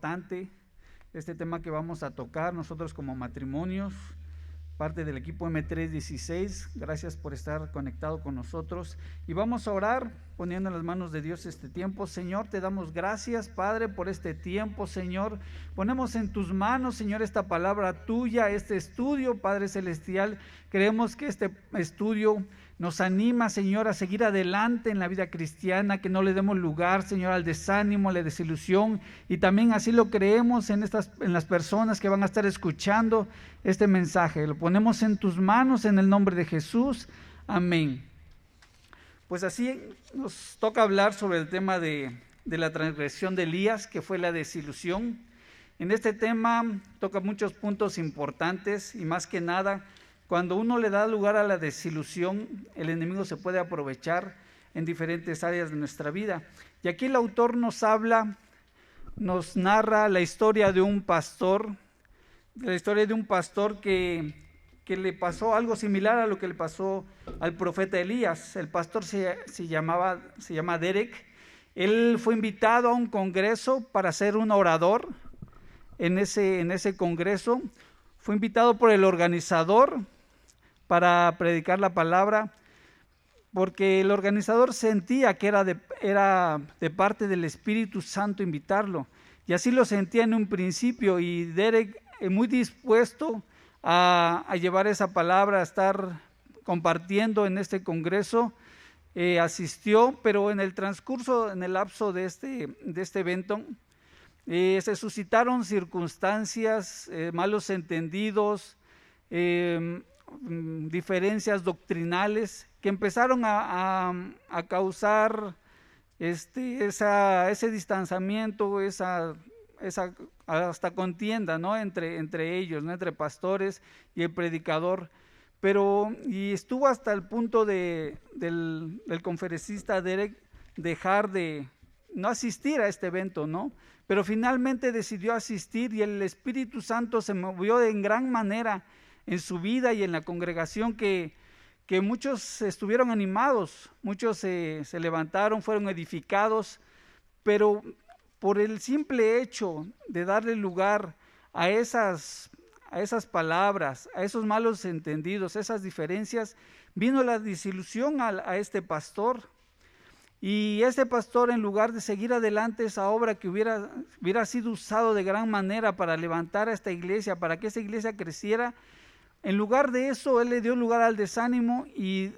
importante, este tema que vamos a tocar nosotros como matrimonios, parte del equipo M316. Gracias por estar conectado con nosotros y vamos a orar poniendo en las manos de Dios este tiempo. Señor, te damos gracias, Padre, por este tiempo, Señor. Ponemos en tus manos, Señor, esta palabra tuya, este estudio, Padre Celestial. Creemos que este estudio nos anima, Señor, a seguir adelante en la vida cristiana, que no le demos lugar, Señor, al desánimo, a la desilusión, y también así lo creemos en las personas que van a estar escuchando este mensaje. Lo ponemos en tus manos en el nombre de Jesús. Amén. Pues así nos toca hablar sobre el tema de la transgresión de Elías, que fue la desilusión. En este tema toca muchos puntos importantes y más que nada, cuando uno le da lugar a la desilusión, el enemigo se puede aprovechar en diferentes áreas de nuestra vida. Y aquí el autor nos narra la historia de un pastor, que le pasó algo similar a lo que le pasó al profeta Elías. El pastor se llama Derek. Él fue invitado a un congreso para ser un orador. En ese congreso fue invitado por el organizador para predicar la palabra, porque el organizador sentía que era de parte del Espíritu Santo invitarlo, y así lo sentía en un principio, y Derek, muy dispuesto a llevar esa palabra, a estar compartiendo en este congreso, asistió, pero en el lapso de este evento, se suscitaron circunstancias, malos entendidos, diferencias doctrinales que empezaron a causar ese distanciamiento, esa hasta contienda, ¿no? entre ellos, ¿no? Entre pastores y el predicador. Y estuvo hasta el punto del conferencista Derek dejar de no asistir a este evento, ¿no? Pero finalmente decidió asistir, y el Espíritu Santo se movió en gran manera en su vida y en la congregación, que muchos estuvieron animados, muchos se levantaron, fueron edificados, pero por el simple hecho de darle lugar a esas palabras, a esos malos entendidos, esas diferencias, vino la desilusión a este pastor. Y ese pastor, en lugar de seguir adelante esa obra que hubiera sido usado de gran manera para levantar a esta iglesia, para que esa iglesia creciera, en lugar de eso, él le dio lugar al desánimo y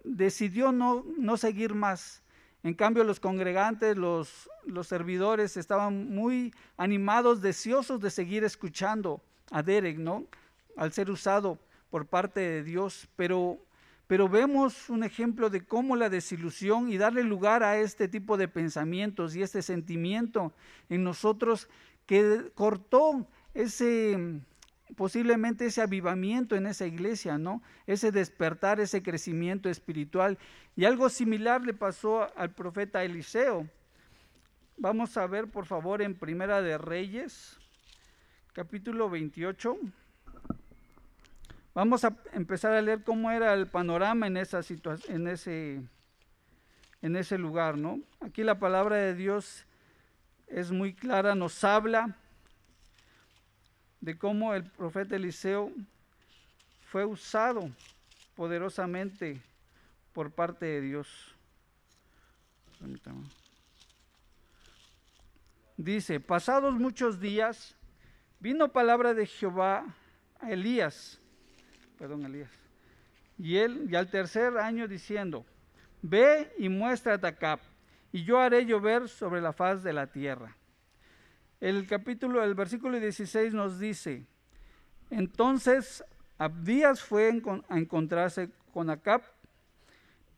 decidió no seguir más. En cambio, los congregantes, los servidores, estaban muy animados, deseosos de seguir escuchando a Derek, ¿no? Al ser usado por parte de Dios. Pero vemos un ejemplo de cómo la desilusión y darle lugar a este tipo de pensamientos y este sentimiento en nosotros, que cortó posiblemente ese avivamiento en esa iglesia, ¿no? Ese despertar, ese crecimiento espiritual. Y algo similar le pasó al profeta Eliseo. Vamos a ver, por favor, en Primera de Reyes, capítulo 28. Vamos a empezar a leer cómo era el panorama en esa situación, en ese lugar, ¿no? Aquí la palabra de Dios es muy clara, nos habla de cómo el profeta Eliseo fue usado poderosamente por parte de Dios. Dice: pasados muchos días, vino palabra de Jehová a Elías, y al tercer año, diciendo: ve y muéstrate a Acab, y yo haré llover sobre la faz de la tierra. El versículo 16 nos dice: entonces Abdías fue a encontrarse con Acab,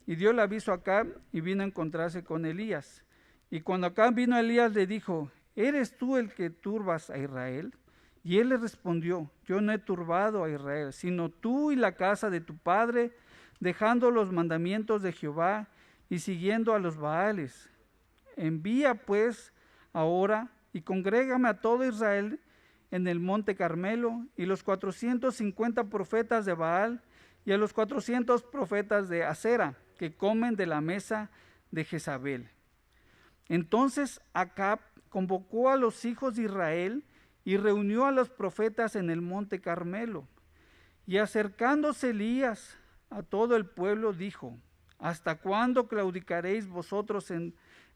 y dio el aviso a Acab, y vino a encontrarse con Elías. Y cuando Acab vino a Elías, le dijo: ¿eres tú el que turbas a Israel? Y él le respondió: yo no he turbado a Israel, sino tú y la casa de tu padre, dejando los mandamientos de Jehová y siguiendo a los Baales. Envía pues ahora y congrégame a todo Israel en el monte Carmelo, y los 450 profetas de Baal, y a los 400 profetas de Acera, que comen de la mesa de Jezabel. Entonces Acab convocó a los hijos de Israel y reunió a los profetas en el monte Carmelo. Y acercándose Elías a todo el pueblo, dijo: ¿Hasta cuándo claudicaréis vosotros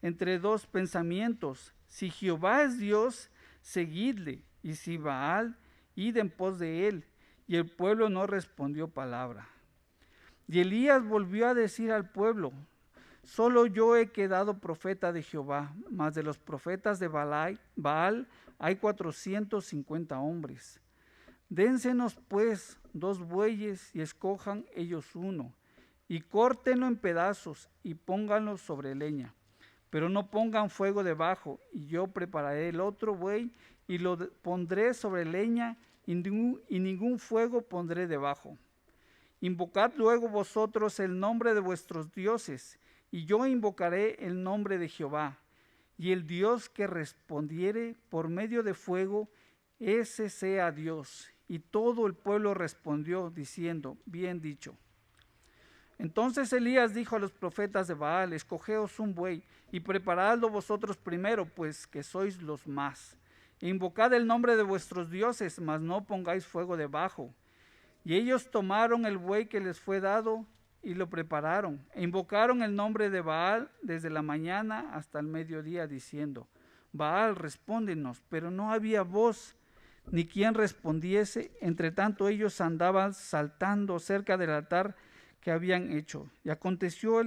entre dos pensamientos? Si Jehová es Dios, seguidle, y si Baal, id en pos de él. Y el pueblo no respondió palabra. Y Elías volvió a decir al pueblo: solo yo he quedado profeta de Jehová, mas de los profetas de Baal hay 450 hombres. Dénsenos pues 2 bueyes y escojan ellos uno, y córtenlo en pedazos y pónganlo sobre leña, pero no pongan fuego debajo, y yo prepararé el otro buey y lo pondré sobre leña, y ningún fuego pondré debajo. Invocad luego vosotros el nombre de vuestros dioses, y yo invocaré el nombre de Jehová, y el Dios que respondiere por medio de fuego, ese sea Dios. Y todo el pueblo respondió diciendo: bien dicho. Entonces Elías dijo a los profetas de Baal: escogeos un buey y preparadlo vosotros primero, pues que sois los más. E invocad el nombre de vuestros dioses, mas no pongáis fuego debajo. Y ellos tomaron el buey que les fue dado y lo prepararon, e invocaron el nombre de Baal desde la mañana hasta el mediodía, diciendo: Baal, respóndenos. Pero no había voz ni quien respondiese. Entre tanto ellos andaban saltando cerca del altar que habían hecho. Y aconteció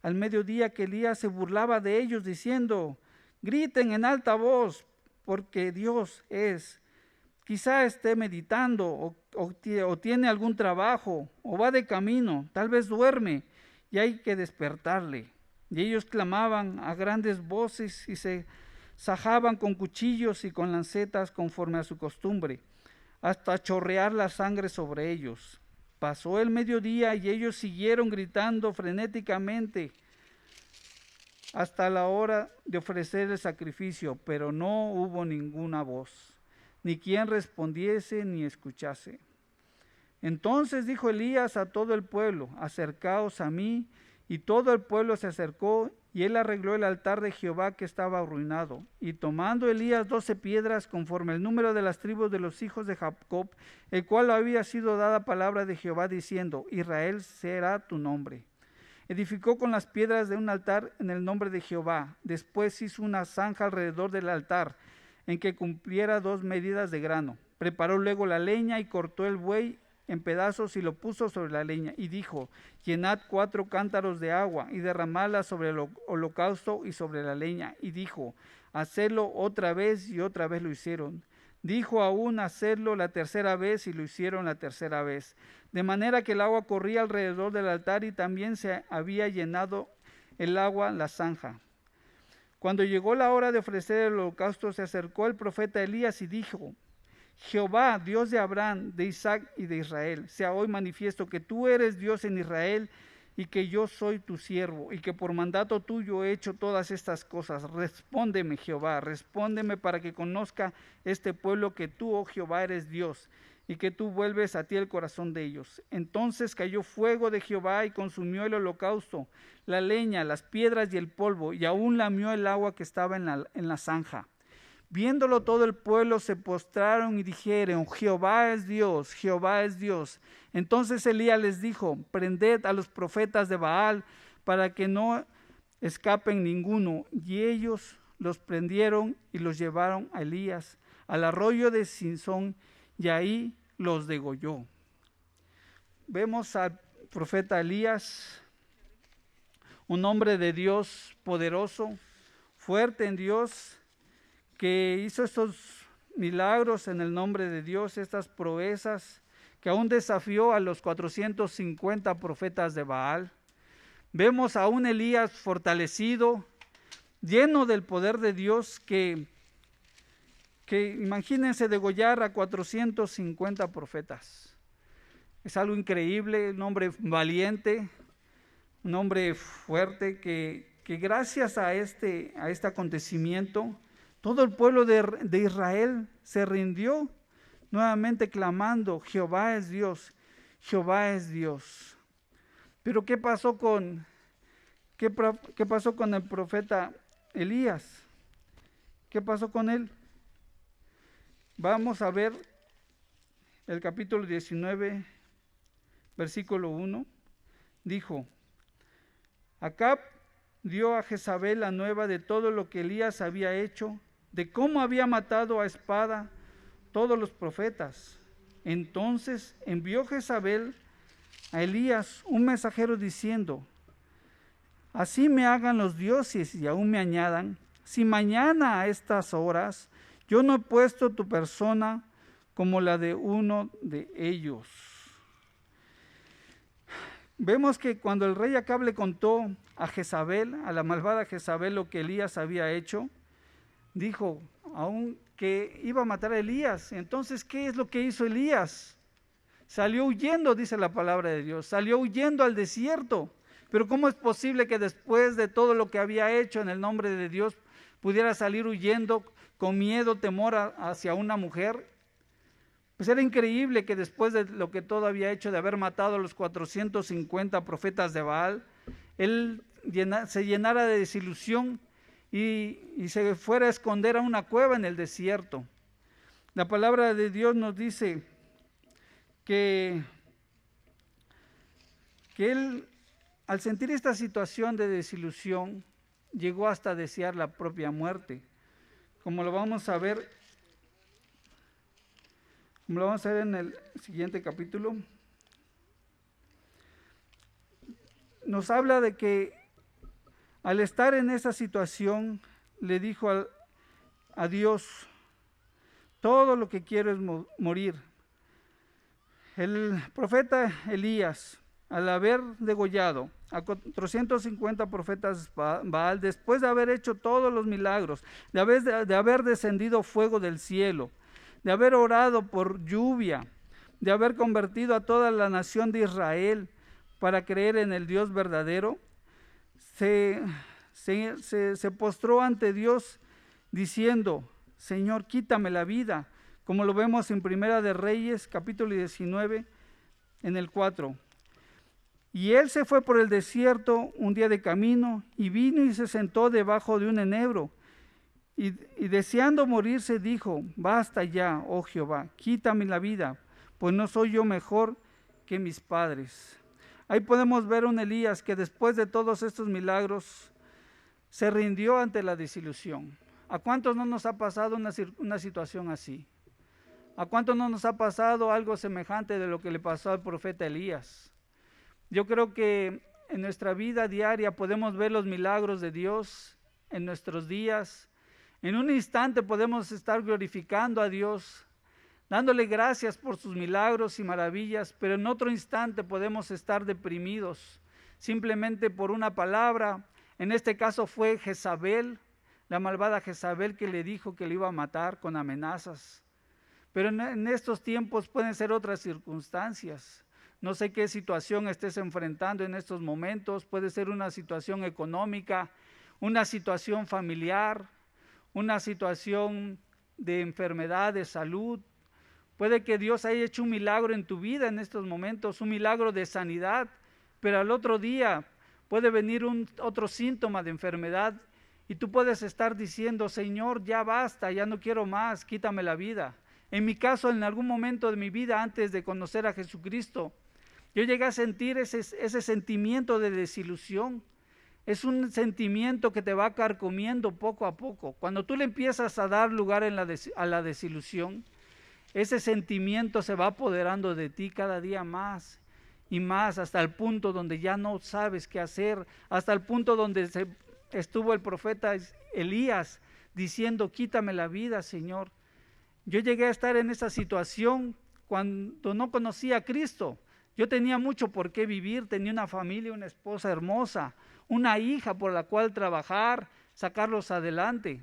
al mediodía que Elías se burlaba de ellos, diciendo: griten en alta voz, porque Dios es. Quizá esté meditando o tiene algún trabajo o va de camino, tal vez duerme y hay que despertarle. Y ellos clamaban a grandes voces y se sajaban con cuchillos y con lancetas conforme a su costumbre, hasta chorrear la sangre sobre ellos. Pasó el mediodía y ellos siguieron gritando frenéticamente hasta la hora de ofrecer el sacrificio, pero no hubo ninguna voz, ni quien respondiese ni escuchase. Entonces dijo Elías a todo el pueblo: acercaos a mí. Y todo el pueblo se acercó, y él arregló el altar de Jehová que estaba arruinado. Y tomando Elías 12 piedras, conforme el número de las tribus de los hijos de Jacob, el cual había sido dada palabra de Jehová, diciendo: Israel será tu nombre. Edificó con las piedras de un altar en el nombre de Jehová. Después hizo una zanja alrededor del altar, en que cumpliera 2 medidas de grano. Preparó luego la leña y cortó el buey en pedazos y lo puso sobre la leña, y dijo: llenad 4 cántaros de agua y derramadla sobre el holocausto y sobre la leña. Y dijo: hacedlo otra vez, y otra vez lo hicieron. Dijo aún: hacedlo la tercera vez, y lo hicieron la tercera vez. De manera que el agua corría alrededor del altar, y también se había llenado el agua la zanja. Cuando llegó la hora de ofrecer el holocausto, se acercó el profeta Elías y dijo: Jehová, Dios de Abraham, de Isaac y de Israel, sea hoy manifiesto que tú eres Dios en Israel y que yo soy tu siervo y que por mandato tuyo he hecho todas estas cosas. Respóndeme, Jehová, respóndeme para que conozca este pueblo que tú, oh Jehová, eres Dios y que tú vuelves a ti el corazón de ellos. Entonces cayó fuego de Jehová y consumió el holocausto, la leña, las piedras y el polvo, y aún lamió el agua que estaba en la zanja. Viéndolo todo el pueblo se postraron y dijeron: Jehová es Dios, Jehová es Dios. Entonces Elías les dijo: prended a los profetas de Baal para que no escapen ninguno. Y ellos los prendieron y los llevaron a Elías al arroyo de Sinsón, y ahí los degolló. Vemos al profeta Elías, un hombre de Dios poderoso, fuerte en Dios, que hizo estos milagros en el nombre de Dios, estas proezas, que aún desafió a los 450 profetas de Baal. Vemos a un Elías fortalecido, lleno del poder de Dios, que imagínense degollar a 450 profetas. Es algo increíble, un hombre valiente, un hombre fuerte, que gracias a este acontecimiento, todo el pueblo de Israel se rindió, nuevamente clamando: Jehová es Dios, Jehová es Dios. Pero ¿qué pasó con el profeta Elías? ¿Qué pasó con él? Vamos a ver el capítulo 19, versículo 1. Dijo: Acab dio a Jezabel la nueva de todo lo que Elías había hecho, de cómo había matado a espada todos los profetas. Entonces envió Jezabel a Elías un mensajero diciendo: Así me hagan los dioses y aún me añadan, si mañana a estas horas yo no he puesto tu persona como la de uno de ellos. Vemos que cuando el rey Acab le contó a Jezabel, a la malvada Jezabel, lo que Elías había hecho, dijo aún que iba a matar a Elías. Entonces, ¿qué es lo que hizo Elías? Salió huyendo, dice la palabra de Dios, salió huyendo al desierto. Pero ¿cómo es posible que después de todo lo que había hecho en el nombre de Dios pudiera salir huyendo con miedo, temor hacia una mujer? Pues era increíble que después de lo que todo había hecho, de haber matado a los 450 profetas de Baal, él se llenara de desilusión y se fuera a esconder a una cueva en el desierto. La palabra de Dios nos dice que él, al sentir esta situación de desilusión, llegó hasta desear la propia muerte, como lo vamos a ver en el siguiente capítulo. Nos habla de que al estar en esa situación, le dijo a Dios: todo lo que quiero es morir. El profeta Elías, al haber degollado a 450 profetas Baal, después de haber hecho todos los milagros, de haber descendido fuego del cielo, de haber orado por lluvia, de haber convertido a toda la nación de Israel para creer en el Dios verdadero, se postró ante Dios diciendo: Señor, quítame la vida, como lo vemos en Primera de Reyes, capítulo 19, en el 4. Y él se fue por el desierto un día de camino, y vino y se sentó debajo de un enebro, y deseando morirse dijo: basta ya, oh Jehová, quítame la vida, pues no soy yo mejor que mis padres. Ahí podemos ver un Elías que después de todos estos milagros se rindió ante la desilusión. ¿A cuántos no nos ha pasado una situación así? ¿A cuántos no nos ha pasado algo semejante de lo que le pasó al profeta Elías? Yo creo que en nuestra vida diaria podemos ver los milagros de Dios en nuestros días. En un instante podemos estar glorificando a Dios, dándole gracias por sus milagros y maravillas, pero en otro instante podemos estar deprimidos simplemente por una palabra. En este caso fue Jezabel, la malvada Jezabel, que le dijo que le iba a matar con amenazas. Pero en estos tiempos pueden ser otras circunstancias. No sé qué situación estés enfrentando en estos momentos. Puede ser una situación económica, una situación familiar, una situación de enfermedad, de salud. Puede que Dios haya hecho un milagro en tu vida en estos momentos, un milagro de sanidad, pero al otro día puede venir otro síntoma de enfermedad y tú puedes estar diciendo: Señor, ya basta, ya no quiero más, quítame la vida. En mi caso, en algún momento de mi vida, antes de conocer a Jesucristo, yo llegué a sentir ese sentimiento de desilusión. Es un sentimiento que te va carcomiendo poco a poco. Cuando tú le empiezas a dar lugar a la desilusión, ese sentimiento se va apoderando de ti cada día más y más, hasta el punto donde ya no sabes qué hacer, hasta el punto donde estuvo el profeta Elías diciendo: quítame la vida, Señor. Yo llegué a estar en esa situación cuando no conocía a Cristo. Yo tenía mucho por qué vivir, tenía una familia, una esposa hermosa, una hija por la cual trabajar, sacarlos adelante.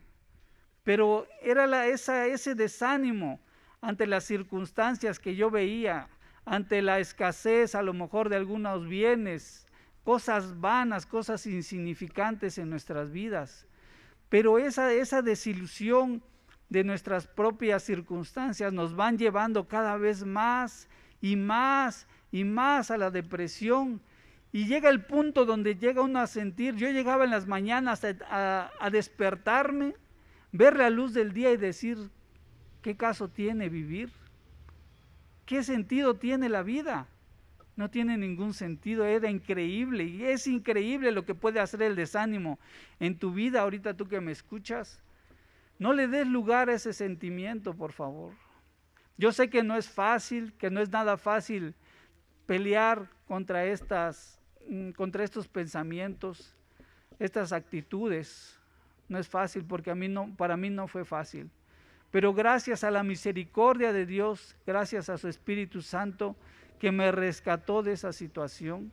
Pero era ese desánimo ante las circunstancias que yo veía, ante la escasez a lo mejor de algunos bienes, cosas vanas, cosas insignificantes en nuestras vidas. Pero esa desilusión de nuestras propias circunstancias nos van llevando cada vez más y más y más a la depresión, y llega el punto donde llega uno a sentir, yo llegaba en las mañanas a despertarme, ver la luz del día y decir, ¿qué caso tiene vivir? ¿Qué sentido tiene la vida? No tiene ningún sentido, era increíble y es increíble lo que puede hacer el desánimo en tu vida ahorita tú que me escuchas. No le des lugar a ese sentimiento, por favor. Yo sé que no es fácil, que no es nada fácil pelear contra estos pensamientos, estas actitudes. No es fácil porque para mí no fue fácil. Pero gracias a la misericordia de Dios, gracias a su Espíritu Santo, que me rescató de esa situación.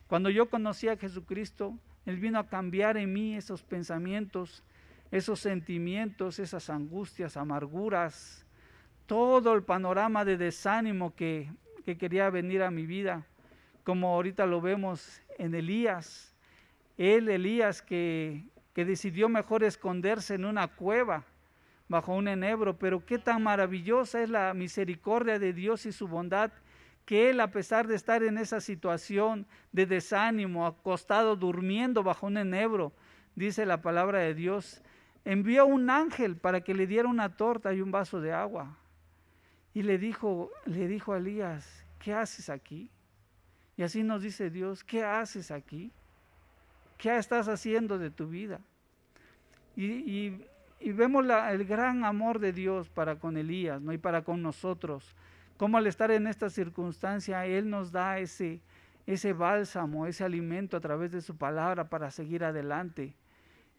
Cuando yo conocí a Jesucristo, Él vino a cambiar en mí esos pensamientos, esos sentimientos, esas angustias, amarguras, todo el panorama de desánimo que quería venir a mi vida, como ahorita lo vemos en Elías. Elías que decidió mejor esconderse en una cueva bajo un enebro, pero qué tan maravillosa es la misericordia de Dios y su bondad, que él, a pesar de estar en esa situación de desánimo, acostado durmiendo bajo un enebro, dice la palabra de Dios, envió un ángel para que le diera una torta y un vaso de agua. Y le dijo a Elías, ¿qué haces aquí? Y así nos dice Dios, ¿qué haces aquí? ¿Qué estás haciendo de tu vida? Y vemos el gran amor de Dios para con Elías, ¿no? Y para con nosotros. Cómo al estar en esta circunstancia, Él nos da ese bálsamo, ese alimento a través de su palabra para seguir adelante.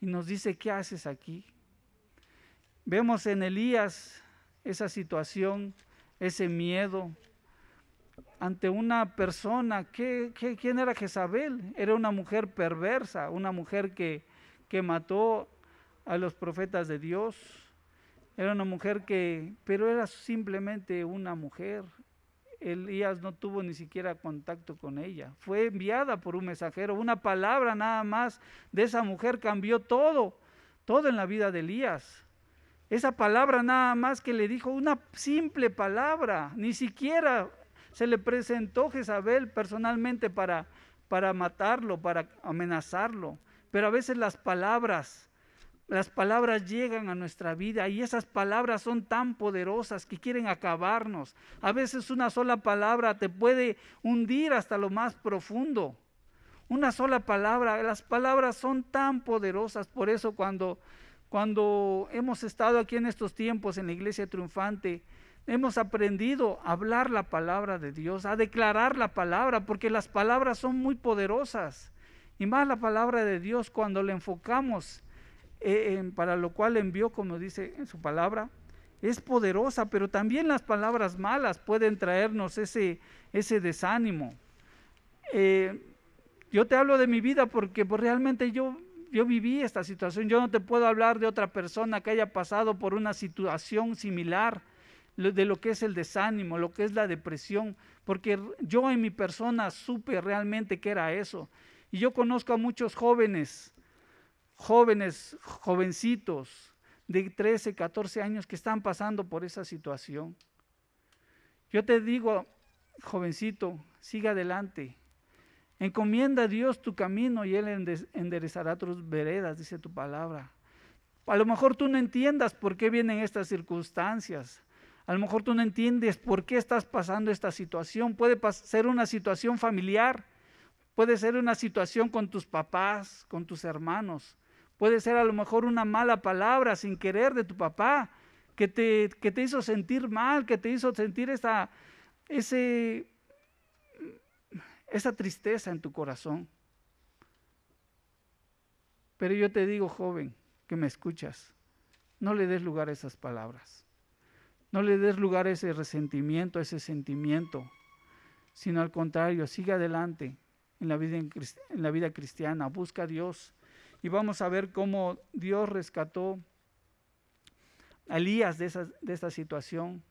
Y nos dice, ¿qué haces aquí? Vemos en Elías esa situación, ese miedo ante una persona. ¿Quién era Jezabel? Era una mujer perversa, una mujer que mató a los profetas de Dios. Era una mujer pero era simplemente una mujer. Elías no tuvo ni siquiera contacto con ella. Fue enviada por un mensajero. Una palabra nada más de esa mujer cambió todo en la vida de Elías. Esa palabra nada más que le dijo, una simple palabra, ni siquiera se le presentó Jezabel personalmente para matarlo, para amenazarlo. Pero a veces las palabras llegan a nuestra vida y esas palabras son tan poderosas que quieren acabarnos. A veces una sola palabra te puede hundir hasta lo más profundo. Una sola palabra, las palabras son tan poderosas. Por eso cuando hemos estado aquí en estos tiempos en la Iglesia Triunfante, hemos aprendido a hablar la palabra de Dios, a declarar la palabra, porque las palabras son muy poderosas. Y más la palabra de Dios cuando la enfocamos para lo cual envió, como dice en su palabra, es poderosa, pero también las palabras malas pueden traernos ese desánimo. Yo te hablo de mi vida porque realmente yo viví esta situación. Yo no te puedo hablar de otra persona que haya pasado por una situación similar, de lo que es el desánimo, lo que es la depresión, porque yo en mi persona supe realmente qué era eso. Y yo conozco a muchos jovencitos de 13, 14 años que están pasando por esa situación. Yo te digo, jovencito, sigue adelante. Encomienda a Dios tu camino y Él enderezará tus veredas, dice tu palabra. A lo mejor tú no entiendas por qué vienen estas circunstancias. A lo mejor tú no entiendes por qué estás pasando esta situación. Puede ser una situación familiar, puede ser una situación con tus papás, con tus hermanos. Puede ser a lo mejor una mala palabra sin querer de tu papá que te hizo sentir mal, que te hizo sentir esa tristeza en tu corazón. Pero yo te digo, joven, que me escuchas, no le des lugar a esas palabras. No le des lugar a ese resentimiento, a ese sentimiento, sino al contrario, sigue adelante en la vida cristiana, busca a Dios. Y vamos a ver cómo Dios rescató a Elías de esta situación.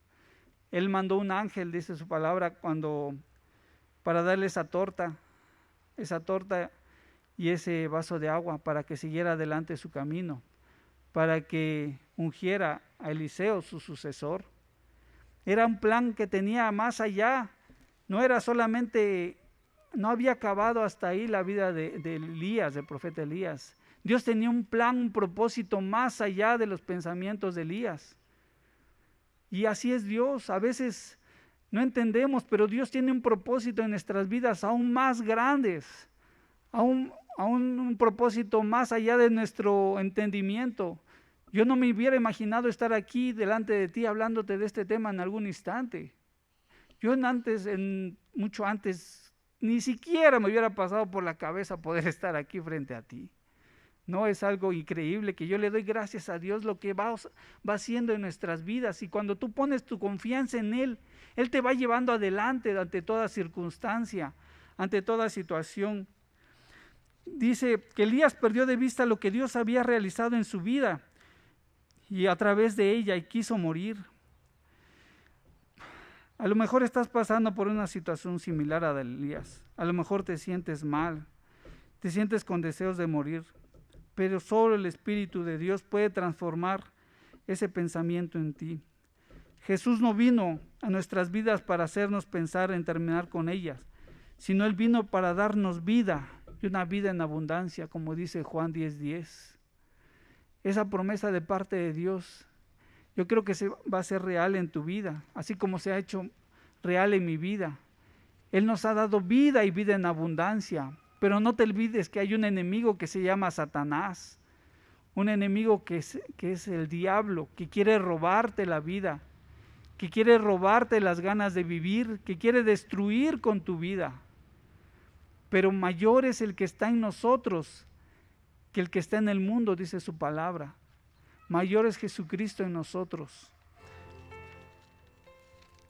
Él mandó un ángel, dice su palabra, para darle esa torta y ese vaso de agua para que siguiera adelante su camino, para que ungiera a Eliseo, su sucesor. Era un plan que tenía más allá, no había acabado hasta ahí la vida de Elías, del profeta Elías. Dios tenía un plan, un propósito más allá de los pensamientos de Elías. Y así es Dios. A veces no entendemos, pero Dios tiene un propósito en nuestras vidas aún más grandes, aún un propósito más allá de nuestro entendimiento. Yo no me hubiera imaginado estar aquí delante de ti hablándote de este tema en algún instante. Yo mucho antes, ni siquiera me hubiera pasado por la cabeza poder estar aquí frente a ti. No, es algo increíble que yo le doy gracias a Dios lo que va haciendo en nuestras vidas. Y cuando tú pones tu confianza en Él, Él te va llevando adelante ante toda circunstancia, ante toda situación. Dice que Elías perdió de vista lo que Dios había realizado en su vida y a través de ella, y quiso morir. A lo mejor estás pasando por una situación similar a la de Elías. A lo mejor te sientes mal, te sientes con deseos de morir, pero solo el Espíritu de Dios puede transformar ese pensamiento en ti. Jesús no vino a nuestras vidas para hacernos pensar en terminar con ellas, sino Él vino para darnos vida, y una vida en abundancia, como dice Juan 10:10. Esa promesa de parte de Dios, yo creo que va a ser real en tu vida, así como se ha hecho real en mi vida. Él nos ha dado vida y vida en abundancia, pero no te olvides que hay un enemigo que se llama Satanás, un enemigo que es el diablo, que quiere robarte la vida, que quiere robarte las ganas de vivir, que quiere destruir con tu vida. Pero mayor es el que está en nosotros que el que está en el mundo, dice su palabra. Mayor es Jesucristo en nosotros.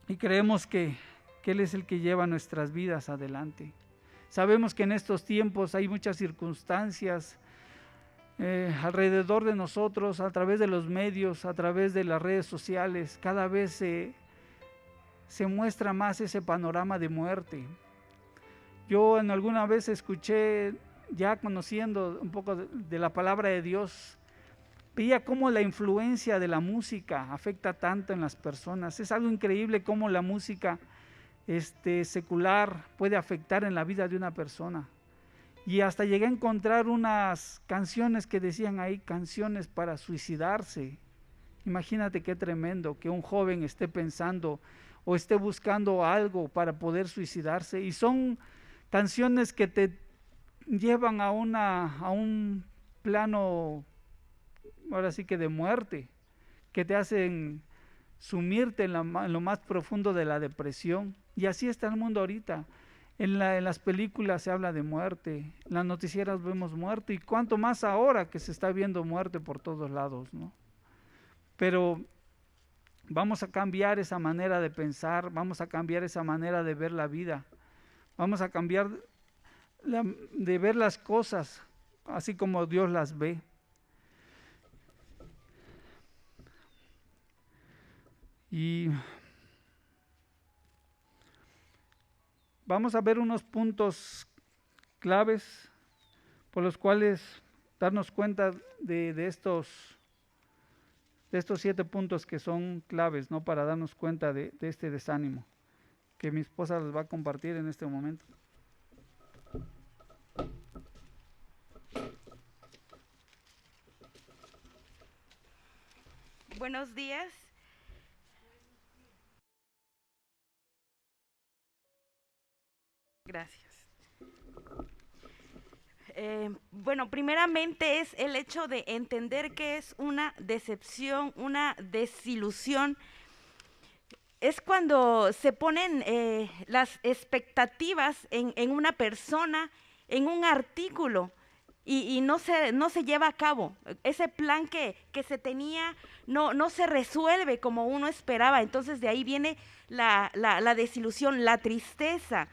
Y creemos que Él es el que lleva nuestras vidas adelante. Sabemos que en estos tiempos hay muchas circunstancias alrededor de nosotros, a través de los medios, a través de las redes sociales. Cada vez se muestra más ese panorama de muerte. Yo en alguna vez escuché, ya conociendo un poco de la palabra de Dios, veía cómo la influencia de la música afecta tanto en las personas. Es algo increíble cómo la música secular puede afectar en la vida de una persona. Y hasta llegué a encontrar unas canciones que decían ahí, canciones para suicidarse. Imagínate qué tremendo que un joven esté pensando o esté buscando algo para poder suicidarse. Y son canciones que te llevan a un plano, ahora sí que de muerte, que te hacen sumirte en lo más profundo de la depresión. Y así está el mundo ahorita. En las películas se habla de muerte, en las noticieras vemos muerte, y cuánto más ahora que se está viendo muerte por todos lados, ¿no? Pero vamos a cambiar esa manera de pensar, vamos a cambiar esa manera de ver la vida, vamos a cambiar de ver las cosas así como Dios las ve. Y vamos a ver unos puntos claves por los cuales darnos cuenta de estos 7 puntos que son claves, ¿no? Para darnos cuenta de este desánimo que mi esposa les va a compartir en este momento. Buenos días. Gracias. Bueno, primeramente es el hecho de entender que es una decepción, una desilusión. Es cuando se ponen las expectativas en una persona, en un artículo, y no se lleva a cabo. Ese plan que se tenía no se resuelve como uno esperaba. Entonces de ahí viene la desilusión, la tristeza.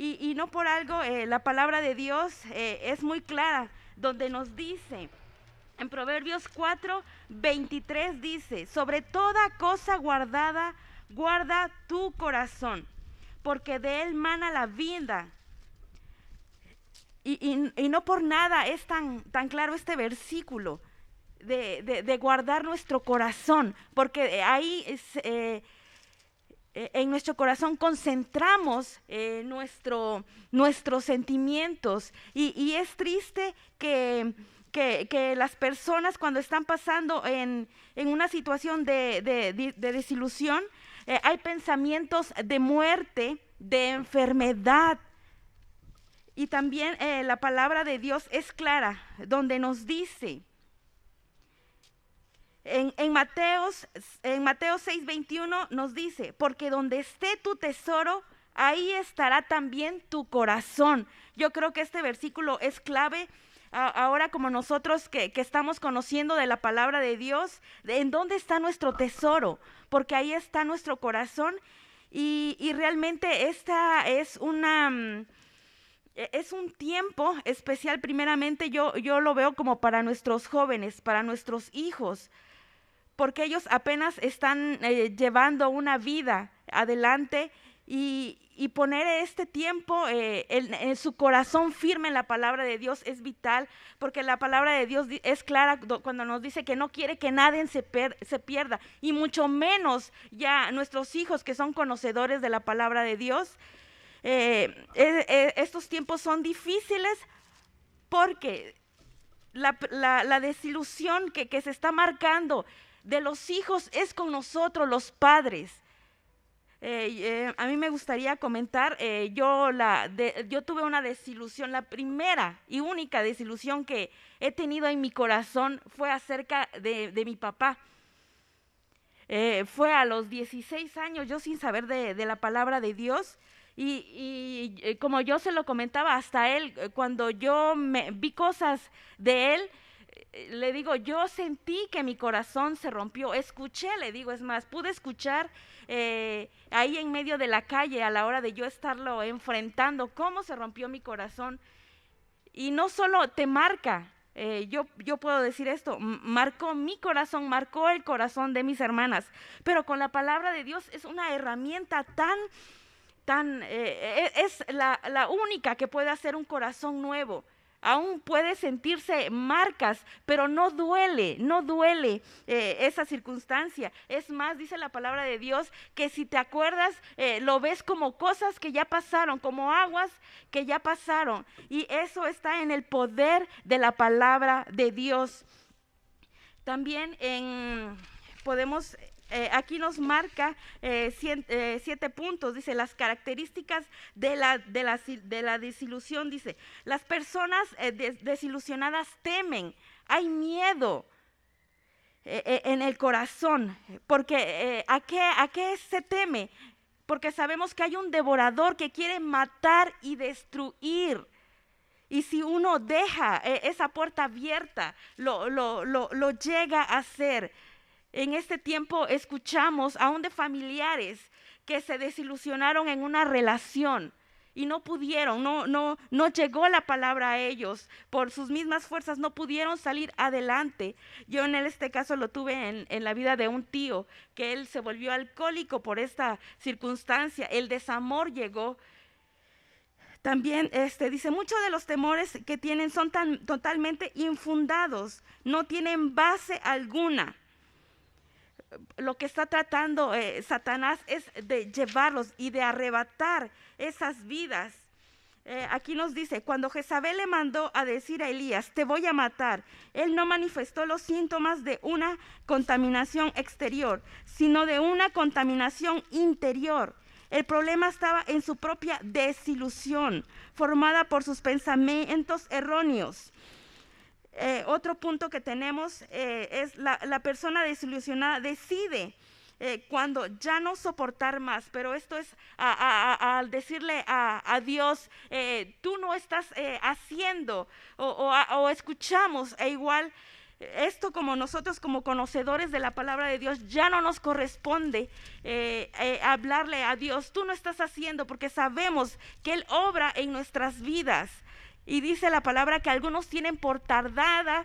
Y no por algo la palabra de Dios es muy clara, donde nos dice, en Proverbios 4:23 dice, sobre toda cosa guardada, guarda tu corazón, porque de él mana la vida. Y no por nada es tan claro este versículo de guardar nuestro corazón, porque ahí en nuestro corazón concentramos nuestros sentimientos, y es triste que que las personas cuando están pasando en una situación de desilusión, hay pensamientos de muerte, de enfermedad. Y también la palabra de Dios es clara, donde nos dice, en Mateo 6:21 nos dice, porque donde esté tu tesoro, ahí estará también tu corazón. Yo creo que este versículo es clave ahora, como nosotros que estamos conociendo de la palabra de Dios, en dónde está nuestro tesoro, porque ahí está nuestro corazón. Y realmente esta es un tiempo especial. Primeramente yo lo veo como para nuestros jóvenes, para nuestros hijos, porque ellos apenas están llevando una vida adelante, y poner este tiempo en su corazón firme en la palabra de Dios es vital, porque la palabra de Dios es clara cuando nos dice que no quiere que nadie se pierda, y mucho menos ya nuestros hijos que son conocedores de la palabra de Dios. Estos tiempos son difíciles porque la desilusión que se está marcando de los hijos es con nosotros, los padres. A mí me gustaría comentar, yo tuve una desilusión, la primera y única desilusión que he tenido en mi corazón fue acerca de mi papá. Fue a los 16 años, yo sin saber de la palabra de Dios, y como yo se lo comentaba hasta él, cuando yo vi cosas de él, le digo, yo sentí que mi corazón se rompió, escuché, le digo, es más, pude escuchar ahí en medio de la calle a la hora de yo estarlo enfrentando, cómo se rompió mi corazón. Y no solo te marca, yo puedo decir esto, marcó mi corazón, marcó el corazón de mis hermanas, pero con la palabra de Dios es una herramienta es la única que puede hacer un corazón nuevo. Aún puede sentirse marcas, pero no duele esa circunstancia. Es más, dice la palabra de Dios que si te acuerdas, lo ves como cosas que ya pasaron, como aguas que ya pasaron. Y eso está en el poder de la palabra de Dios. También podemos... aquí nos marca 7 puntos, dice las características de la desilusión. Dice, las personas desilusionadas temen, hay miedo en el corazón, porque ¿a qué se teme? Porque sabemos que hay un devorador que quiere matar y destruir. Y si uno deja esa puerta abierta, lo llega a hacer. En este tiempo escuchamos aún de familiares que se desilusionaron en una relación y no pudieron, no llegó la palabra a ellos, por sus mismas fuerzas no pudieron salir adelante. Yo en este caso lo tuve en la vida de un tío, que él se volvió alcohólico por esta circunstancia, el desamor llegó. También dice, muchos de los temores que tienen son totalmente infundados, no tienen base alguna. Lo que está tratando Satanás es de llevarlos y de arrebatar esas vidas. Aquí nos dice, cuando Jezabel le mandó a decir a Elías, te voy a matar, él no manifestó los síntomas de una contaminación exterior, sino de una contaminación interior. El problema estaba en su propia desilusión, formada por sus pensamientos erróneos. Otro punto que tenemos es la persona desilusionada decide cuando ya no soportar más, pero esto es al decirle a Dios, tú no estás haciendo o escuchamos igual. Esto, como nosotros como conocedores de la palabra de Dios, ya no nos corresponde hablarle a Dios, tú no estás haciendo, porque sabemos que Él obra en nuestras vidas. Y dice la palabra que algunos tienen por tardada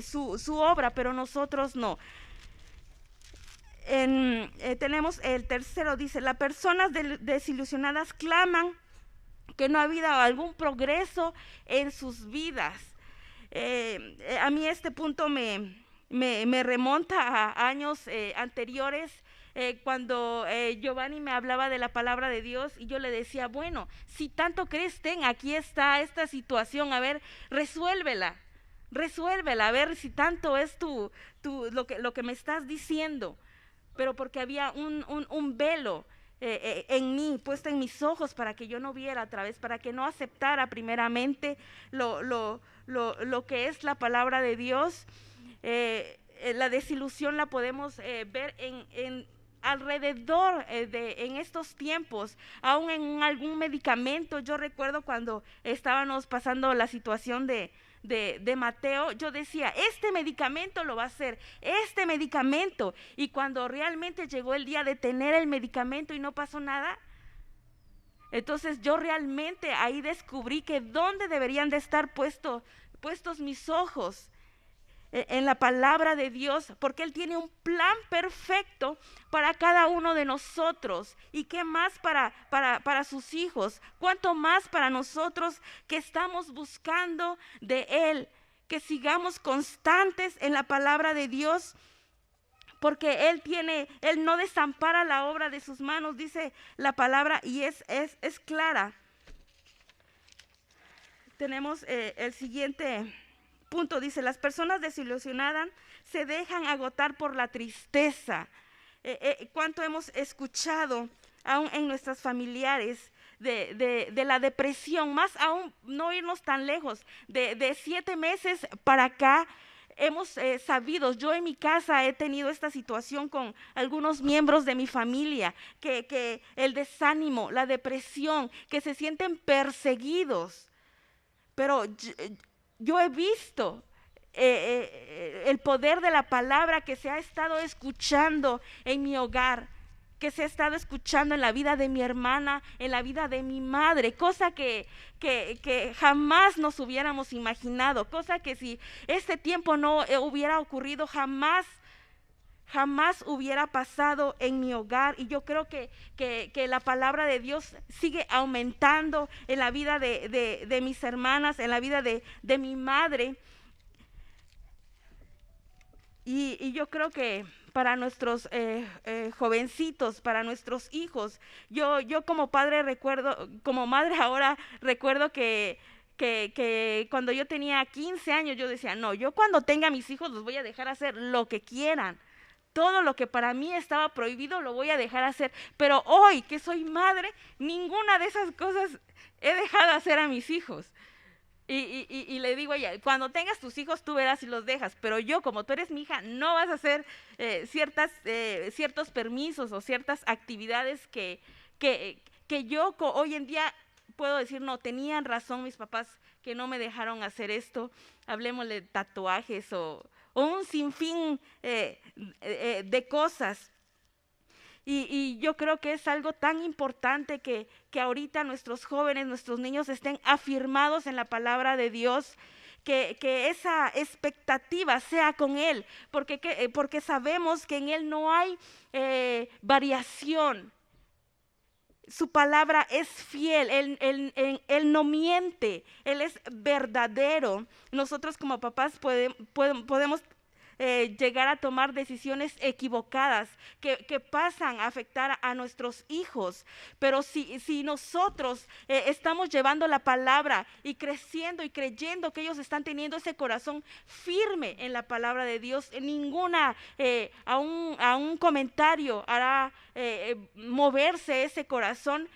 su obra, pero nosotros no. Tenemos el tercero, dice, las personas desilusionadas claman que no ha habido algún progreso en sus vidas. A mí este punto me remonta a años anteriores, cuando Giovanni me hablaba de la palabra de Dios y yo le decía, bueno, si tanto crees, aquí está esta situación, a ver, resuélvela, resuélvela, a ver si tanto es lo que me estás diciendo. Pero porque había un velo en mí, puesto en mis ojos, para que yo no viera a través, para que no aceptara primeramente lo que es la palabra de Dios. La desilusión la podemos ver en alrededor en estos tiempos, aún en algún medicamento. Yo recuerdo cuando estábamos pasando la situación de Mateo, yo decía, este medicamento lo va a hacer, este medicamento, y cuando realmente llegó el día de tener el medicamento y no pasó nada, entonces yo realmente ahí descubrí que dónde deberían de estar puestos mis ojos, en la palabra de Dios, porque Él tiene un plan perfecto para cada uno de nosotros. ¿Y qué más para sus hijos? ¿Cuánto más para nosotros que estamos buscando de Él? Que sigamos constantes en la palabra de Dios, porque Él no desampara la obra de sus manos, dice la palabra, y es clara. Tenemos el siguiente punto, dice, las personas desilusionadas se dejan agotar por la tristeza. ¿Cuánto hemos escuchado aún en nuestras familiares de la depresión? Más aún, no irnos tan lejos, de 7 meses para acá, hemos sabido, yo en mi casa he tenido esta situación con algunos miembros de mi familia, que el desánimo, la depresión, que se sienten perseguidos. Pero yo he visto el poder de la palabra que se ha estado escuchando en mi hogar, que se ha estado escuchando en la vida de mi hermana, en la vida de mi madre, cosa que jamás nos hubiéramos imaginado, cosa que si este tiempo no hubiera ocurrido, jamás hubiera pasado en mi hogar. Y yo creo que la palabra de Dios sigue aumentando en la vida de mis hermanas, en la vida de mi madre. Y yo creo que para nuestros jovencitos, para nuestros hijos, yo como padre recuerdo, como madre ahora recuerdo que cuando yo tenía 15 años yo decía, no, yo cuando tenga mis hijos los voy a dejar hacer lo que quieran. Todo lo que para mí estaba prohibido lo voy a dejar hacer. Pero hoy que soy madre, ninguna de esas cosas he dejado hacer a mis hijos. Y le digo a ella, cuando tengas tus hijos tú verás si los dejas, pero yo, como tú eres mi hija, no vas a hacer ciertos permisos o ciertas actividades que yo hoy en día puedo decir, no, tenían razón mis papás que no me dejaron hacer esto. Hablemos de tatuajes o un sinfín de cosas. Y yo creo que es algo tan importante que ahorita nuestros jóvenes, nuestros niños estén afirmados en la palabra de Dios, que esa expectativa sea con Él, porque sabemos que en Él no hay variación. Su palabra es fiel, él no miente, Él es verdadero. Nosotros como papás podemos llegar a tomar decisiones equivocadas que pasan a afectar a nuestros hijos, pero si nosotros estamos llevando la palabra y creciendo y creyendo que ellos están teniendo ese corazón firme en la palabra de Dios, ninguna a un comentario hará moverse ese corazón.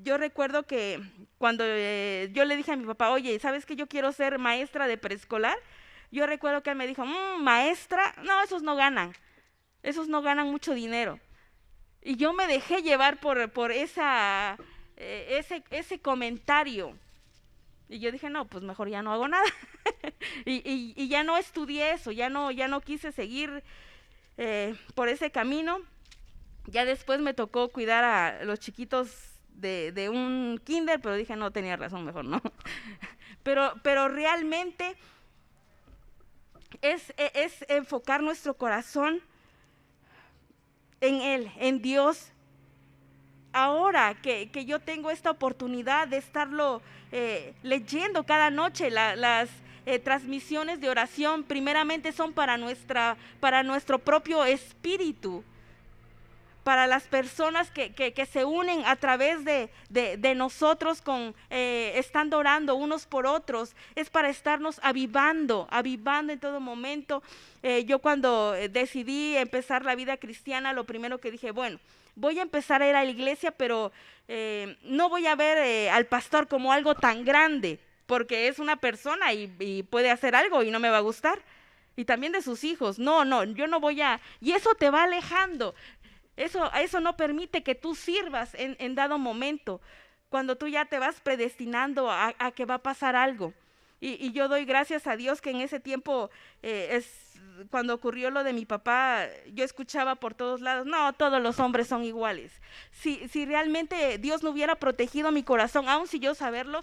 Yo recuerdo que cuando yo le dije a mi papá, oye, ¿sabes que yo quiero ser maestra de preescolar? Yo recuerdo que él me dijo, maestra, no, esos no ganan mucho dinero. Y yo me dejé llevar por ese comentario. Y yo dije, no, pues mejor ya no hago nada. y ya no estudié eso, ya no quise seguir por ese camino. Ya después me tocó cuidar a los chiquitos de un kinder, pero dije, no, tenía razón, mejor no. pero realmente es enfocar nuestro corazón en Él, en Dios. Ahora que yo tengo esta oportunidad de estarlo leyendo cada noche, las transmisiones de oración primeramente son para nuestro propio espíritu, para las personas que se unen a través de nosotros estando orando unos por otros, es para estarnos avivando en todo momento. Yo cuando decidí empezar la vida cristiana, lo primero que dije, bueno, voy a empezar a ir a la iglesia, pero no voy a ver al pastor como algo tan grande, porque es una persona y puede hacer algo y no me va a gustar. Y también de sus hijos. No, yo no voy a... Y eso te va alejando. Eso no permite que tú sirvas en dado momento, cuando tú ya te vas predestinando a que va a pasar algo. Y yo doy gracias a Dios que en ese tiempo, cuando ocurrió lo de mi papá, yo escuchaba por todos lados, no, todos los hombres son iguales. Si realmente Dios no hubiera protegido mi corazón, aun si yo saberlo,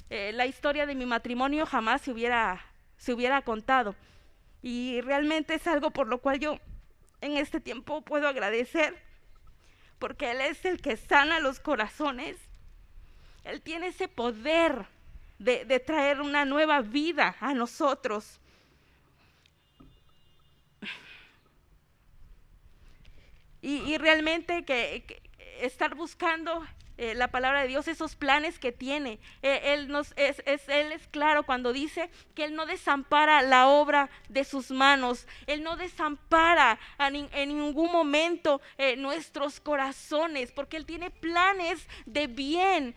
la historia de mi matrimonio jamás se hubiera contado. Y realmente es algo por lo cual yo en este tiempo puedo agradecer, porque Él es el que sana los corazones. Él tiene ese poder de traer una nueva vida a nosotros. Y realmente que estar buscando la palabra de Dios, esos planes que tiene. Él es claro cuando dice que Él no desampara la obra de sus manos. Él no desampara en ningún momento nuestros corazones, porque Él tiene planes de bien.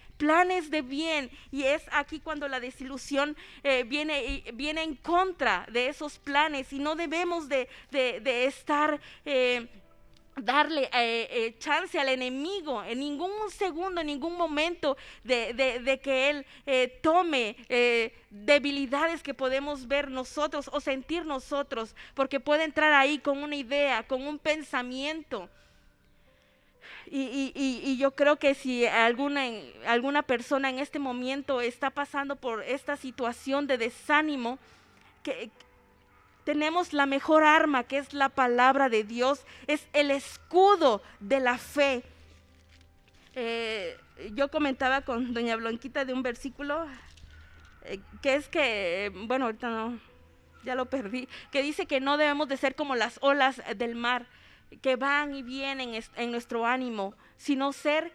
Y es aquí cuando la desilusión viene en contra de esos planes, y no debemos de estar... darle chance al enemigo en ningún segundo, en ningún momento de que él tome debilidades que podemos ver nosotros o sentir nosotros, porque puede entrar ahí con una idea, con un pensamiento. Y yo creo que si alguna persona en este momento está pasando por esta situación de desánimo, que tenemos la mejor arma, que es la palabra de Dios, es el escudo de la fe. Yo comentaba con doña Blanquita de un versículo que es que, bueno, ahorita no, ya lo perdí, que dice que no debemos de ser como las olas del mar, que van y vienen en nuestro ánimo, sino ser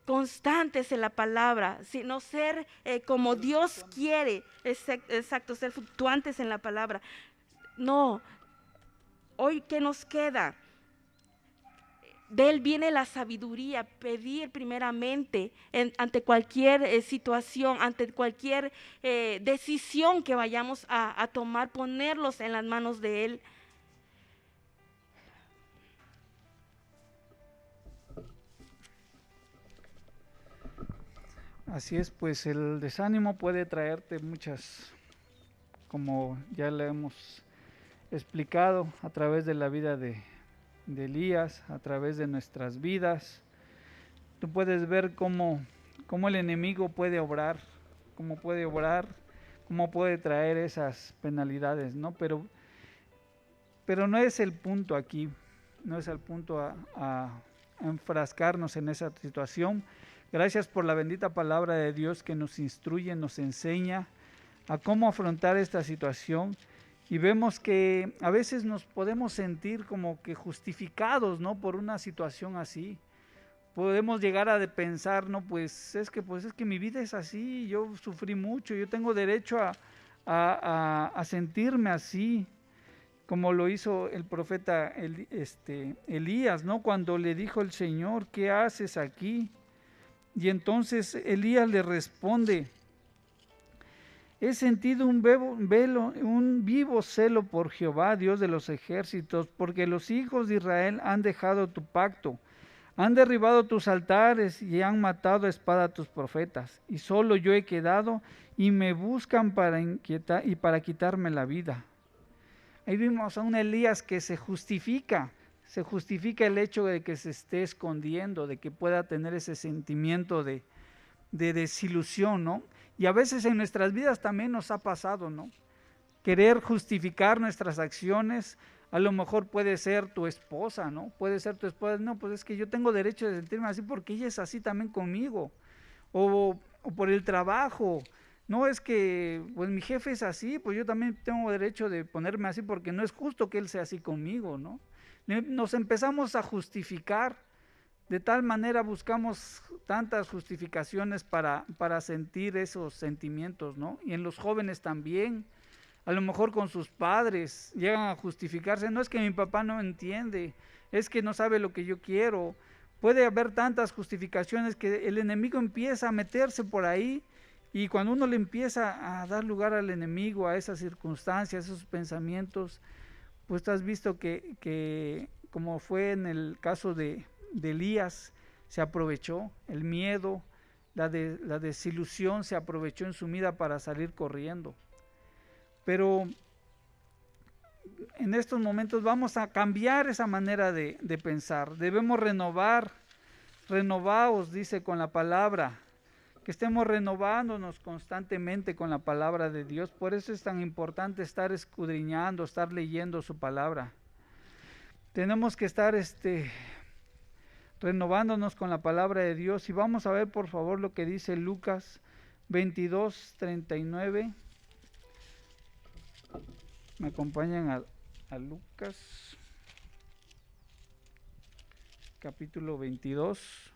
constantes en la palabra, sino ser como Dios quiere, exacto, ser fluctuantes en la palabra. No, hoy ¿qué nos queda? De Él viene la sabiduría, pedir primeramente ante cualquier situación, ante cualquier decisión que vayamos a tomar, ponerlos en las manos de Él. Así es, pues el desánimo puede traerte muchas, como ya le hemos explicado, a través de la vida de Elías, a través de nuestras vidas. Tú puedes ver cómo el enemigo puede obrar, cómo puede traer esas penalidades, ¿no? Pero no es el punto aquí, no es el punto a enfrascarnos en esa situación. Gracias por la bendita palabra de Dios que nos instruye, nos enseña a cómo afrontar esta situación. Y vemos que a veces nos podemos sentir como que justificados, ¿no?, por una situación así. Podemos llegar a pensar, no, pues es que mi vida es así, yo sufrí mucho, yo tengo derecho a sentirme así, como lo hizo el profeta Elías, ¿no?, cuando le dijo el Señor, ¿qué haces aquí? Y entonces Elías le responde: he sentido un vivo celo por Jehová, Dios de los ejércitos, porque los hijos de Israel han dejado tu pacto, han derribado tus altares y han matado a espada a tus profetas, y solo yo he quedado y me buscan para inquietar y para quitarme la vida. Ahí vimos a un Elías que se justifica el hecho de que se esté escondiendo, de que pueda tener ese sentimiento de desilusión, ¿no? Y a veces en nuestras vidas también nos ha pasado, ¿no? Querer justificar nuestras acciones. A lo mejor puede ser tu esposa, ¿no? Puede ser tu esposa, no, pues es que yo tengo derecho de sentirme así porque ella es así también conmigo. O por el trabajo. No, es que pues mi jefe es así, pues yo también tengo derecho de ponerme así porque no es justo que él sea así conmigo, ¿no? Nos empezamos a justificar De tal manera buscamos tantas justificaciones para sentir esos sentimientos, ¿no? Y en los jóvenes también, a lo mejor con sus padres, llegan a justificarse, no es que mi papá no entiende, es que no sabe lo que yo quiero. Puede haber tantas justificaciones que el enemigo empieza a meterse por ahí, y cuando uno le empieza a dar lugar al enemigo, a esas circunstancias, a esos pensamientos, pues tú has visto que como fue en el caso de Elías, se aprovechó el miedo, la desilusión se aprovechó en su vida para salir corriendo. Pero en estos momentos vamos a cambiar esa manera de pensar. Debemos renovaos, dice, con la palabra, que estemos renovándonos constantemente con la palabra de Dios. Por eso es tan importante estar escudriñando, estar leyendo su palabra. Tenemos que estar renovándonos con la palabra de Dios. Y vamos a ver por favor lo que dice Lucas 22:39. Me acompañan a Lucas capítulo 22.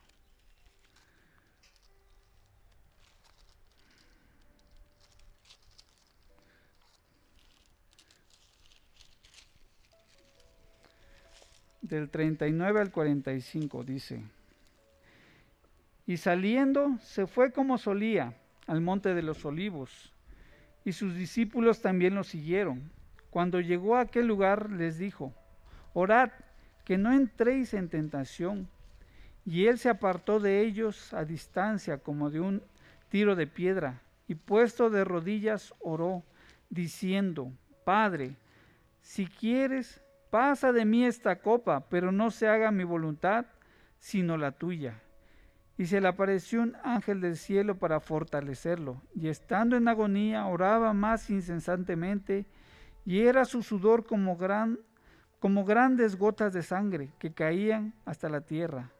Del 39 al 45 dice: y saliendo se fue como solía al monte de los olivos, y sus discípulos también lo siguieron. Cuando llegó a aquel lugar les dijo: orad, que no entréis en tentación. Y él se apartó de ellos a distancia como de un tiro de piedra, y puesto de rodillas oró, diciendo: Padre, si quieres, pasa de mí esta copa, pero no se haga mi voluntad, sino la tuya. Y se le apareció un ángel del cielo para fortalecerlo, y estando en agonía oraba más incesantemente, y era su sudor como grandes gotas de sangre que caían hasta la tierra.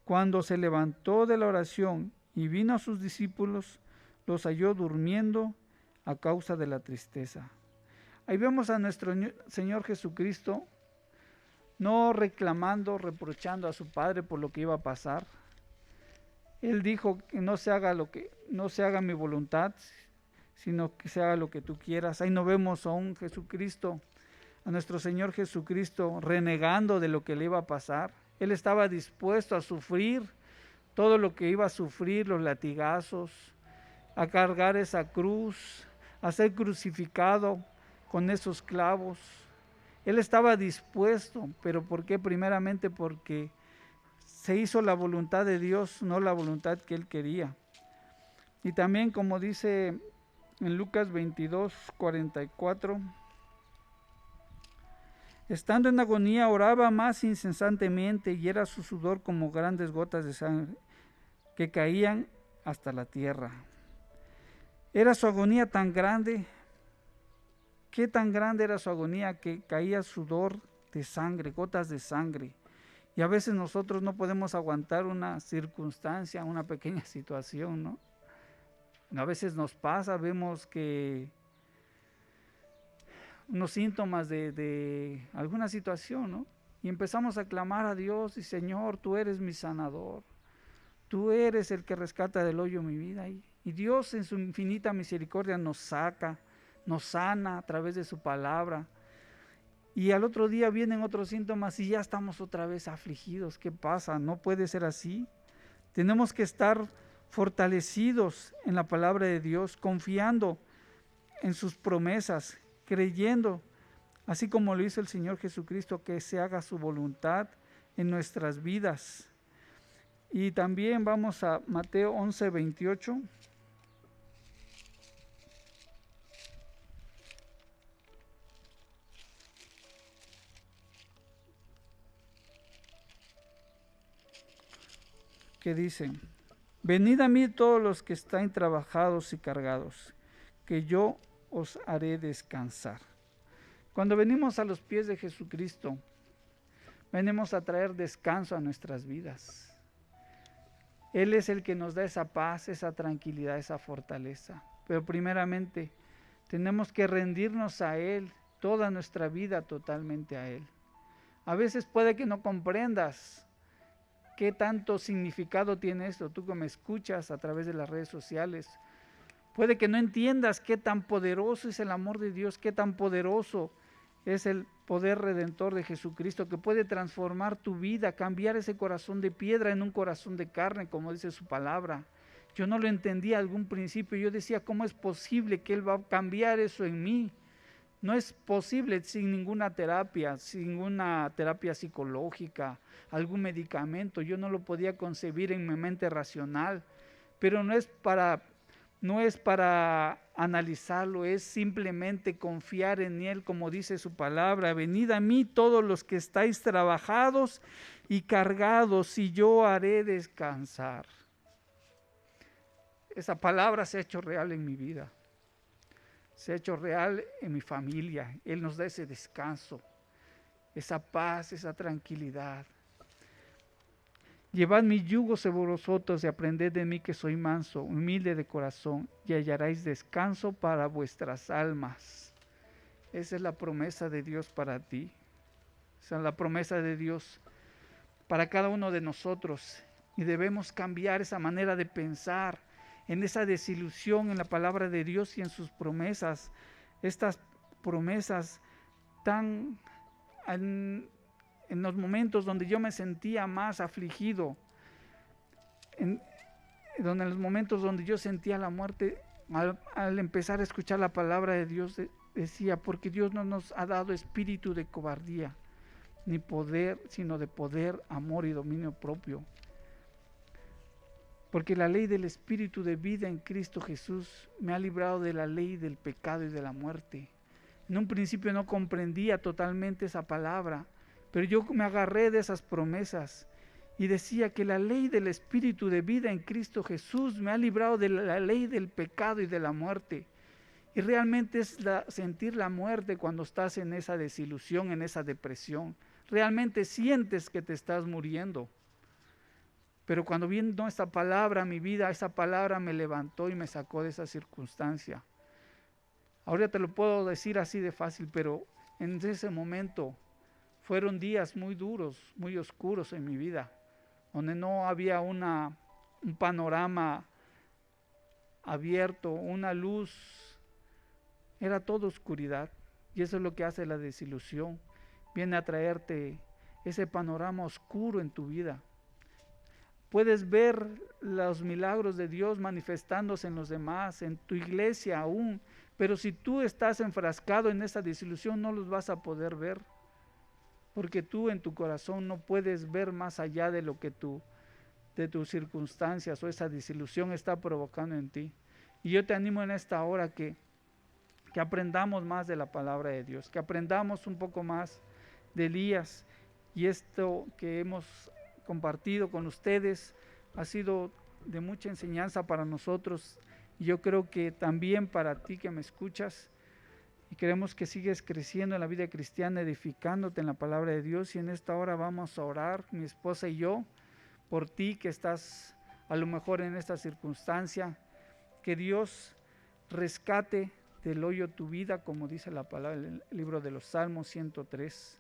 Cuando se levantó de la oración y vino a sus discípulos, los halló durmiendo a causa de la tristeza. Ahí vemos a nuestro Señor Jesucristo no reclamando, reprochando a su Padre por lo que iba a pasar. Él dijo que no se haga mi voluntad, sino que se haga lo que tú quieras. Ahí no vemos a un Jesucristo, a nuestro Señor Jesucristo renegando de lo que le iba a pasar. Él estaba dispuesto a sufrir todo lo que iba a sufrir, los latigazos, a cargar esa cruz, a ser crucificado con esos clavos. Él estaba dispuesto, pero ¿por qué? Primeramente porque se hizo la voluntad de Dios, no la voluntad que él quería. Y también, como dice en Lucas 22:44, estando en agonía oraba más incesantemente, y era su sudor como grandes gotas de sangre que caían hasta la tierra. Era su agonía tan grande. ¿Qué tan grande era su agonía? Que caía sudor de sangre, gotas de sangre. Y a veces nosotros no podemos aguantar una circunstancia, una pequeña situación, ¿no? A veces nos pasa, vemos que unos síntomas de alguna situación, ¿no? Y empezamos a clamar a Dios y: Señor, tú eres mi sanador. Tú eres el que rescata del hoyo mi vida. Y Dios en su infinita misericordia nos saca, nos sana a través de su palabra. Y al otro día vienen otros síntomas y ya estamos otra vez afligidos. ¿Qué pasa? No puede ser así. Tenemos que estar fortalecidos en la palabra de Dios, confiando en sus promesas, creyendo, así como lo hizo el Señor Jesucristo, que se haga su voluntad en nuestras vidas. Y también vamos a Mateo 11:28. Que dice: venid a mí todos los que estáis trabajados y cargados, que yo os haré descansar. Cuando venimos a los pies de Jesucristo, venimos a traer descanso a nuestras vidas. Él es el que nos da esa paz, esa tranquilidad, esa fortaleza. Pero primeramente tenemos que rendirnos a Él, toda nuestra vida totalmente a Él. A veces puede que no comprendas qué tanto significado tiene esto. Tú que me escuchas a través de las redes sociales, puede que no entiendas qué tan poderoso es el amor de Dios, qué tan poderoso es el poder redentor de Jesucristo, que puede transformar tu vida, cambiar ese corazón de piedra en un corazón de carne, como dice su palabra. Yo no lo entendía al algún principio, yo decía, ¿cómo es posible que Él va a cambiar eso en mí? No es posible sin ninguna terapia psicológica, algún medicamento. Yo no lo podía concebir en mi mente racional, pero no es para analizarlo, es simplemente confiar en Él, como dice su palabra. Venid a mí todos los que estáis trabajados y cargados, y yo haré descansar. Esa palabra se ha hecho real en mi vida, se ha hecho real en mi familia. Él nos da ese descanso, esa paz, esa tranquilidad. Llevad mi yugo sobre vosotros y aprended de mí, que soy manso, humilde de corazón, y hallaréis descanso para vuestras almas. Esa es la promesa de Dios para ti. Esa es la promesa de Dios para cada uno de nosotros. Y debemos cambiar esa manera de pensar, en esa desilusión en la palabra de Dios y en sus promesas. Estas promesas tan... en los momentos donde yo me sentía más afligido, en los momentos donde yo sentía la muerte, al empezar a escuchar la palabra de Dios, decía, porque Dios no nos ha dado espíritu de cobardía, ni poder, sino de poder, amor y dominio propio. Porque la ley del espíritu de vida en Cristo Jesús me ha librado de la ley del pecado y de la muerte. En un principio no comprendía totalmente esa palabra, pero yo me agarré de esas promesas y decía que la ley del espíritu de vida en Cristo Jesús me ha librado de la ley del pecado y de la muerte. Y realmente es sentir la muerte cuando estás en esa desilusión, en esa depresión. Realmente sientes que te estás muriendo. Pero cuando vino esta palabra a mi vida, esa palabra me levantó y me sacó de esa circunstancia. Ahora te lo puedo decir así de fácil, pero en ese momento fueron días muy duros, muy oscuros en mi vida, donde no había un panorama abierto, una luz, era todo oscuridad. Y eso es lo que hace la desilusión, viene a traerte ese panorama oscuro en tu vida. Puedes ver los milagros de Dios manifestándose en los demás, en tu iglesia aún, pero si tú estás enfrascado en esa desilusión no los vas a poder ver, porque tú en tu corazón no puedes ver más allá de lo que de tus circunstancias o esa desilusión está provocando en ti. Y yo te animo en esta hora que aprendamos más de la palabra de Dios, que aprendamos un poco más de Elías, y esto que hemos compartido con ustedes ha sido de mucha enseñanza para nosotros, y yo creo que también para ti que me escuchas, y queremos que sigues creciendo en la vida cristiana, edificándote en la palabra de Dios. Y en esta hora vamos a orar, mi esposa y yo, por ti que estás a lo mejor en esta circunstancia, que Dios rescate del hoyo tu vida, como dice la palabra en el libro de los Salmos 103.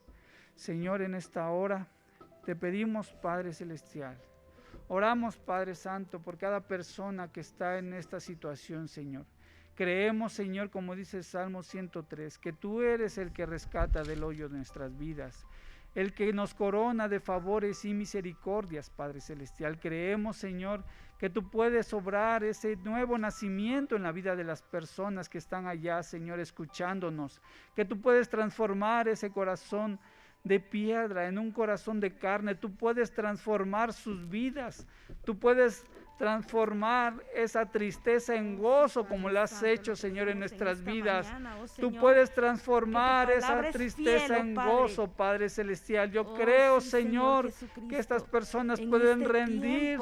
Señor, en esta hora te pedimos, Padre Celestial, oramos, Padre Santo, por cada persona que está en esta situación, Señor. Creemos, Señor, como dice el Salmo 103, que tú eres el que rescata del hoyo de nuestras vidas, el que nos corona de favores y misericordias, Padre Celestial. Creemos, Señor, que tú puedes obrar ese nuevo nacimiento en la vida de las personas que están allá, Señor, escuchándonos, que tú puedes transformar ese corazón de piedra en un corazón de carne. Tú puedes transformar sus vidas, tú puedes transformar esa tristeza en gozo, como lo has hecho, Señor, en nuestras vidas. Tú puedes transformar esa tristeza en gozo, Padre Celestial. Yo creo, Señor, que estas personas pueden rendir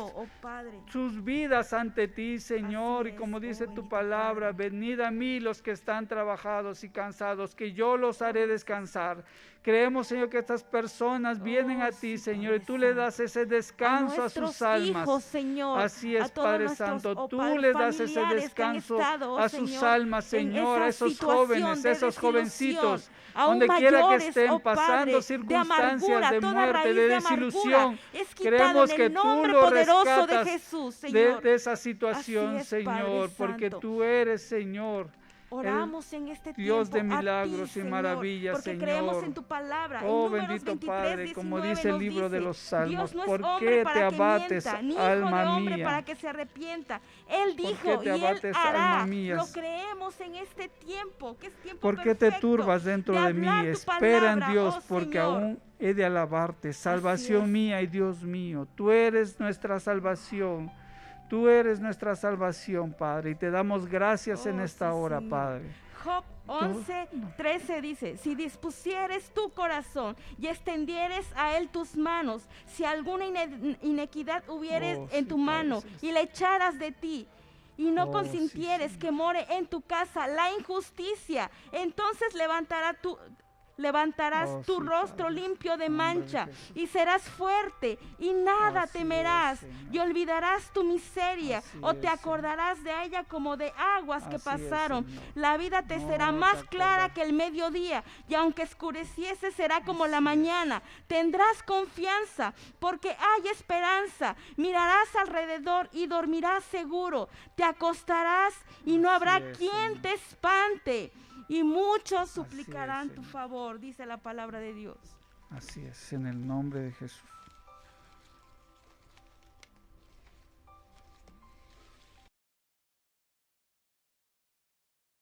sus vidas ante ti, Señor. Y como dice tu palabra, venid a mí los que están trabajados y cansados, que yo los haré descansar. Creemos, Señor, que estas personas vienen a ti, Señor, y tú le das ese descanso a sus almas. Señor. Así Así a es, todos Padre nuestros, Santo, oh tú Padre, le das ese familiares que han descanso estado, oh a sus Señor, almas, en Señor, esa a esos situación jóvenes, de a esos desilusión, jovencitos, aún donde quiera que mayores, estén oh pasando Padre, de circunstancias amargura, de toda muerte, raíz de de amargura desilusión. es quitada Creemos en que el tú nombre lo poderoso de rescatas Jesús, Señor. de esa Así situación, es, Padre Señor, porque Santo. tú eres, Señor, el Oramos en este Dios tiempo de a ti, milagros y Señor, maravillas, porque creemos en Señor. tu palabra. En Oh, Números bendito 23, Padre, como 19 dice el nos libro de dice, los Salmos, Dios no es ¿por hombre qué te para que abates, mienta, ni hijo alma de hombre mía? para que se arrepienta. Él ¿Por dijo qué te y Él abates, alma hará. mía? Lo creemos en este tiempo, que es tiempo ¿Por qué te perfecto turbas dentro de mí? hablar tu Espera en palabra, Dios, oh porque Señor. aún he de alabarte. es. Salvación mía y Dios mío. Tú eres nuestra salvación. Tú eres nuestra salvación, Padre. Y te damos gracias en esta Sí, hora, Señor. Padre. Job 11:13 dice, si dispusieres tu corazón y extendieres a él tus manos, si alguna inequidad hubieres en tu mano y le echaras de ti, y no consintieres que more en tu casa la injusticia, entonces levantarás tu rostro Padre, limpio de en nombre de mancha Jesús. y serás fuerte y nada Así temerás es, Señor. y olvidarás tu miseria Así o te es, acordarás de ella como de aguas que Así es, pasaron. Señor. La vida te No será te más clara acordarás. que el mediodía y aunque escureciese será como la Así es. mañana. Tendrás confianza porque hay esperanza. Mirarás alrededor y dormirás seguro. Te acostarás y no Así habrá es, quien Señor. te espante. Y muchos suplicarán tu Señor. favor, dice la palabra de Dios. Así es, en el nombre de Jesús.